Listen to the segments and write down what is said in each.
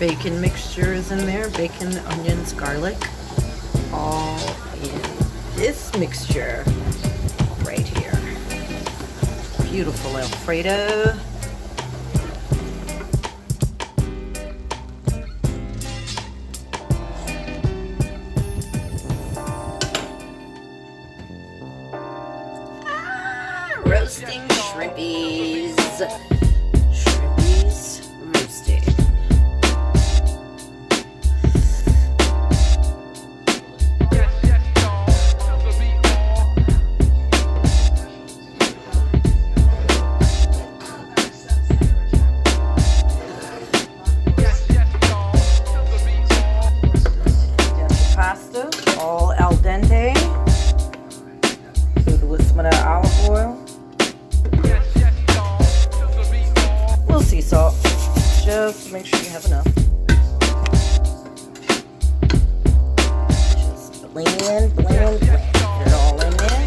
bacon mixture is in there. Bacon, onions, garlic, all in this mixture right here. Beautiful Alfredo. Roasting shrimpies. Shrimpies roasted. Got your pasta, all al dente. With some of that olive oil. Sea salt, just make sure you have enough. Just blend, blend, blend. Get it all in there.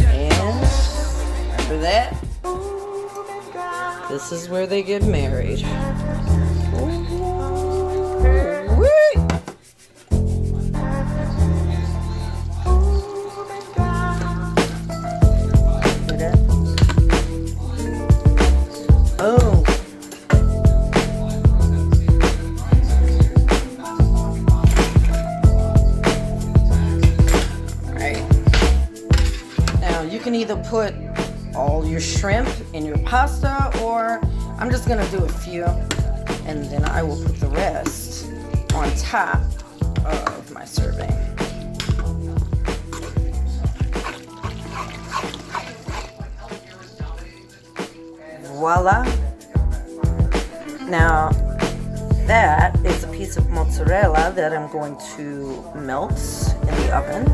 And after that, this is where they get married. You can either put all your shrimp in your pasta, or I'm just gonna do a few and then I will put the rest on top of my serving. Voila. Now that is a piece of mozzarella that I'm going to melt in the oven.